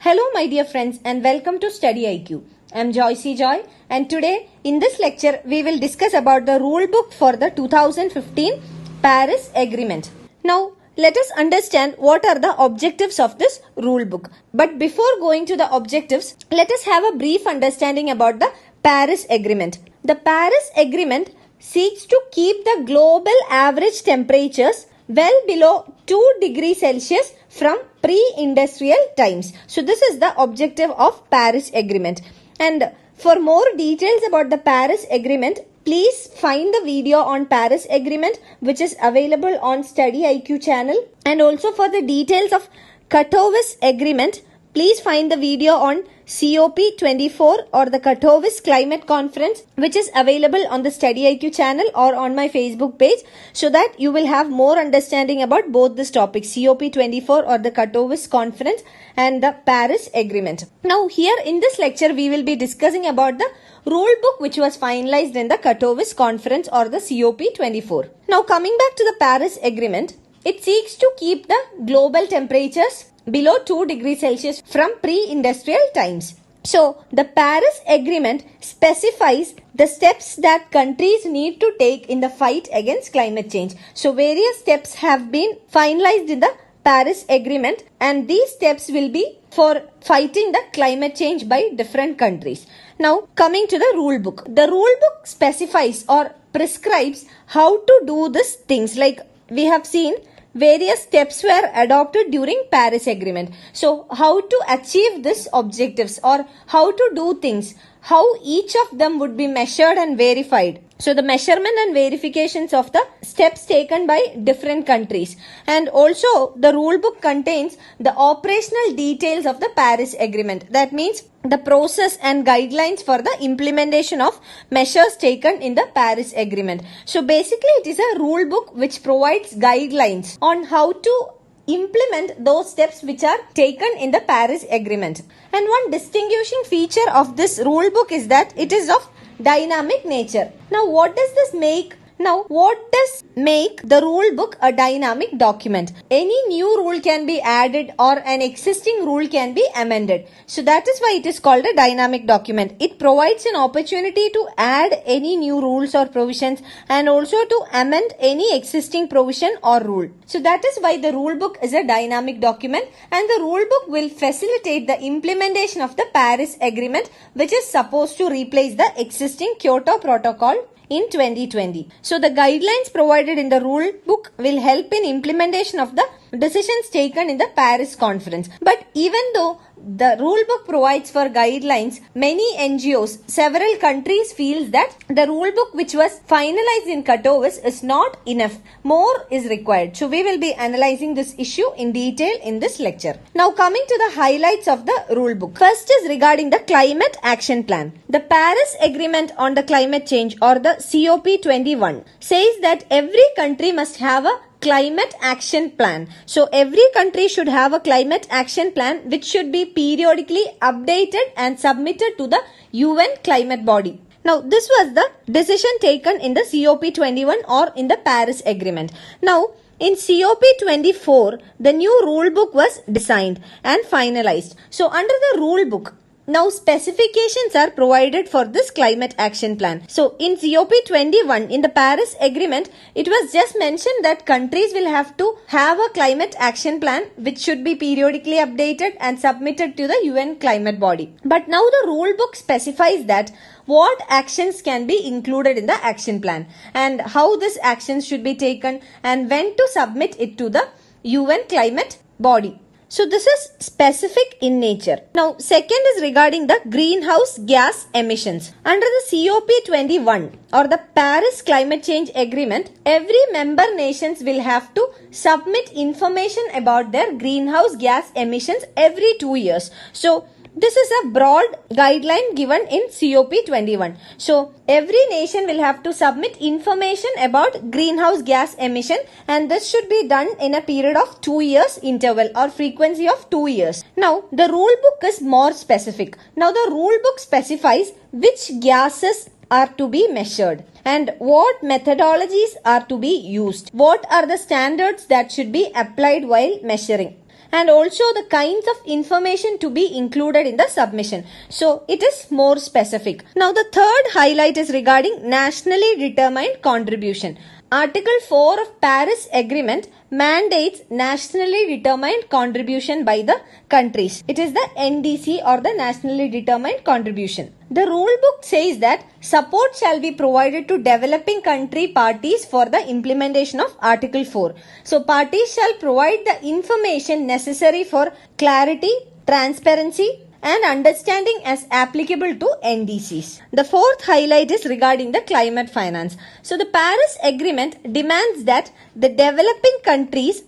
Hello my dear friends and welcome to StudyIQ. I am Joy and today in this lecture we will discuss about the rule book for the 2015 Paris Agreement. Now let us understand what are the objectives of this rule book. But before going to the objectives, let us have a brief understanding about the Paris Agreement. The Paris Agreement seeks to keep the global average temperatures well below 2 degrees Celsius from pre-industrial times. So this is the objective of Paris Agreement. And for more details about the Paris Agreement, please find the video on Paris Agreement which is available on StudyIQ channel. And also for the details of Katowice Agreement, please find the video on COP24 or the Katowice Climate Conference which is available on the StudyIQ channel or on my Facebook page, so that you will have more understanding about both this topic, COP24 or the Katowice Conference and the Paris Agreement. Now here in this lecture we will be discussing about the rule book which was finalized in the Katowice Conference or the COP24. Now coming back to the Paris Agreement, it seeks to keep the global temperatures below 2 degrees Celsius from pre-industrial times. So, the Paris Agreement specifies the steps that countries need to take in the fight against climate change. So, various steps have been finalized in the Paris Agreement, and these steps will be for fighting the climate change by different countries. Now, coming to the rule book. The rule book specifies or prescribes how to do these things. Like we have seen, various steps were adopted during Paris Agreement. So, how to achieve these objectives or how to do things, how each of them would be measured and verified. So, the measurement and verifications of the steps taken by different countries. And also, the rule book contains the operational details of the Paris Agreement. That means the process and guidelines for the implementation of measures taken in the Paris Agreement. So, basically, it is a rule book which provides guidelines on how to implement those steps which are taken in the Paris Agreement. And one distinguishing feature of this rule book is that it is of dynamic nature. Now, what does this make? What does make the rule book a dynamic document? Any new rule can be added or an existing rule can be amended. So that is why it is called a dynamic document. It provides an opportunity to add any new rules or provisions and also to amend any existing provision or rule. So that is why the rule book is a dynamic document, and the rule book will facilitate the implementation of the Paris Agreement, which is supposed to replace the existing Kyoto Protocol in 2020. So the guidelines provided in the rule book will help in implementation of the decisions taken in the Paris Conference. But even though the rule book provides for guidelines, many NGOs, several countries feel that the rule book which was finalized in Katowice is not enough. More is required. So we will be analyzing this issue in detail in this lecture. Now coming to the highlights of the rule book. First is regarding the Climate Action Plan. The Paris Agreement on the Climate Change or the COP21 says that every country must have a climate action plan. So every country should have a climate action plan which should be periodically updated and submitted to the UN climate body. Now this was the decision taken in the COP21 or in the Paris Agreement. Now in COP24, the new rule book was designed and finalized. So under the rule book, now specifications are provided for this climate action plan. So in COP21, in the Paris Agreement, it was just mentioned that countries will have to have a climate action plan which should be periodically updated and submitted to the UN climate body. But now the rule book specifies that what actions can be included in the action plan and how these actions should be taken and when to submit it to the UN climate body. So this is specific in nature. Now second is regarding the greenhouse gas emissions. Under the COP21 or the Paris Climate Change Agreement, every member nations will have to submit information about their greenhouse gas emissions every 2 years. So this is a broad guideline given in COP21. So, every nation will have to submit information about greenhouse gas emission, and this should be done in a period of 2 years interval or frequency of 2 years. Now, the rule book is more specific. Now, the rule book specifies which gases are to be measured and what methodologies are to be used. What are the standards that should be applied while measuring? and also the kinds of information to be included in the submission. So it is more specific. Now the third highlight is regarding nationally determined contribution. Article 4 of Paris Agreement mandates nationally determined contribution by the countries. It is the NDC or the nationally determined contribution. The rule book says that support shall be provided to developing country parties for the implementation of Article 4. So parties shall provide the information necessary for clarity, transparency, and understanding as applicable to NDCs. The fourth highlight is regarding the climate finance. So the Paris Agreement demands that the developing countries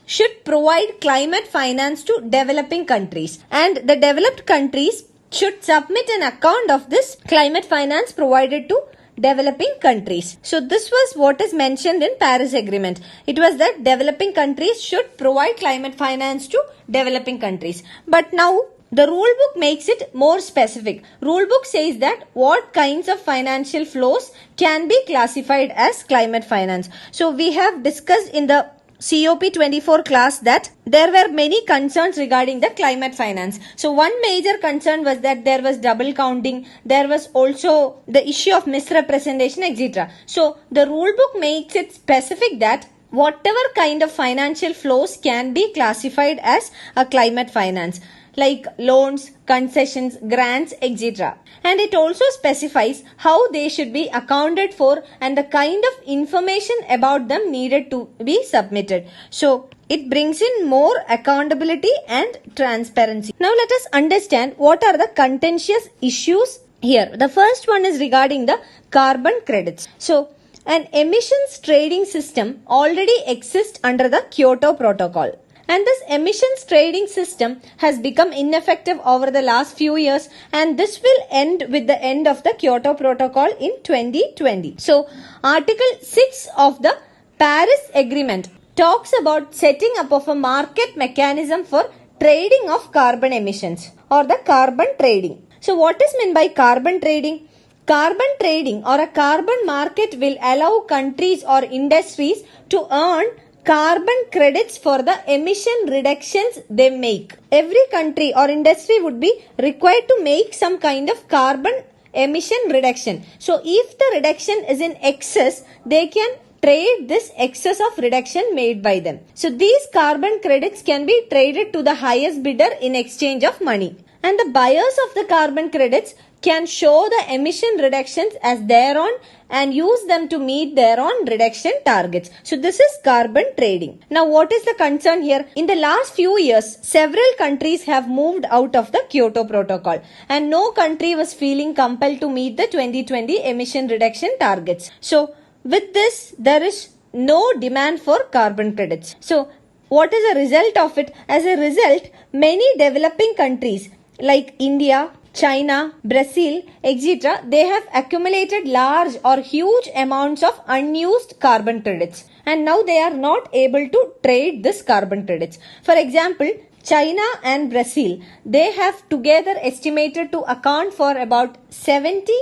should provide climate finance to developing countries, and the developed countries should submit an account of this climate finance provided to developing countries. So this was what is mentioned in Paris Agreement. It was that developing countries should provide climate finance to developing countries. But now the rule book makes it more specific. Rule book says that what kinds of financial flows can be classified as climate finance. So we have discussed in the COP24 class that there were many concerns regarding the climate finance. So one major concern was that there was double counting. There was also the issue of misrepresentation, etc. So the rule book makes it specific that whatever kind of financial flows can be classified as a climate finance, like loans, concessions, grants, etc. And it also specifies how they should be accounted for and the kind of information about them needed to be submitted. So it brings in more accountability and transparency. Now let us understand what are the contentious issues here. The first one is regarding the carbon credits. So an emissions trading system already exists under the Kyoto Protocol. And this emissions trading system has become ineffective over the last few years, and this will end with the end of the Kyoto Protocol in 2020. So, Article 6 of the Paris Agreement talks about setting up of a market mechanism for trading of carbon emissions or the carbon trading. So, what is meant by carbon trading? Carbon trading or a carbon market will allow countries or industries to earn carbon credits for the emission reductions they make. Every country or industry would be required to make some kind of carbon emission reduction. So if the reduction is in excess, they can trade this excess of reduction made by them. So these carbon credits can be traded to the highest bidder in exchange of money. And the buyers of the carbon credits can show the emission reductions as their own and use them to meet their own reduction targets. So this is carbon trading. Now what is the concern here? In the last few years, several countries have moved out of the Kyoto Protocol and no country was feeling compelled to meet the 2020 emission reduction targets. So with this, there is no demand for carbon credits. So what is the result of it? As a result, many developing countries like India, China, Brazil, etc., they have accumulated large or huge amounts of unused carbon credits, and now they are not able to trade this carbon credits. For example, China and Brazil, they have together estimated to account for about 70%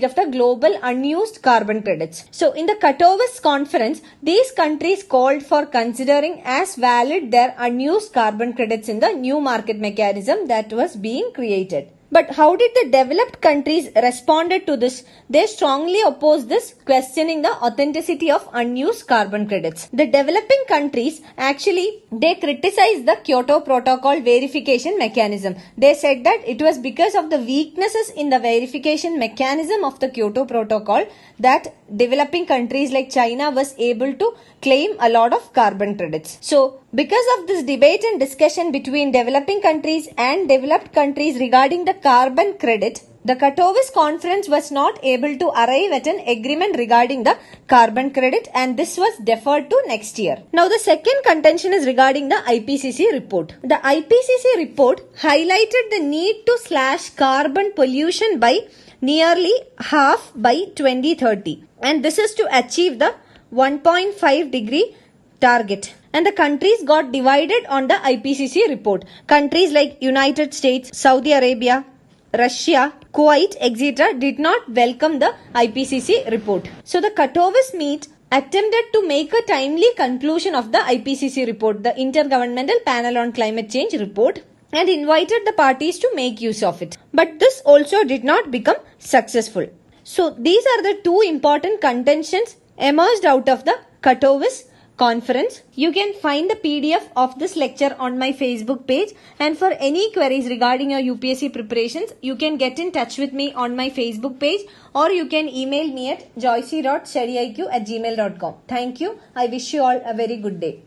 of the global unused carbon credits. So in the Katowice conference, these countries called for considering as valid their unused carbon credits in the new market mechanism that was being created. But how did the developed countries responded to this? They strongly opposed this, questioning the authenticity of unused carbon credits. The developing countries actually, they criticized the Kyoto Protocol verification mechanism. They said that it was because of the weaknesses in the verification mechanism of the Kyoto Protocol that developing countries like China was able to claim a lot of carbon credits. So, because of this debate and discussion between developing countries and developed countries regarding the carbon credit, the Katowice conference was not able to arrive at an agreement regarding the carbon credit, and this was deferred to next year. Now, the second contention is regarding the IPCC report. The IPCC report highlighted the need to slash carbon pollution by nearly half by 2030, and this is to achieve the 1.5 degree target. And the countries got divided on the IPCC report. Countries like United States, Saudi Arabia, Russia, Kuwait, etc. did not welcome the IPCC report. So the Katowice meet attempted to make a timely conclusion of the IPCC report, the Intergovernmental Panel on Climate Change report, and invited the parties to make use of it. But this also did not become successful. So these are the two important contentions emerged out of the Katowice conference. You can find the PDF of this lecture on my Facebook page, and for any queries regarding your UPSC preparations, you can get in touch with me on my Facebook page, or you can email me at joyce.studiiq@gmail.com. Thank you. I wish you all a very good day.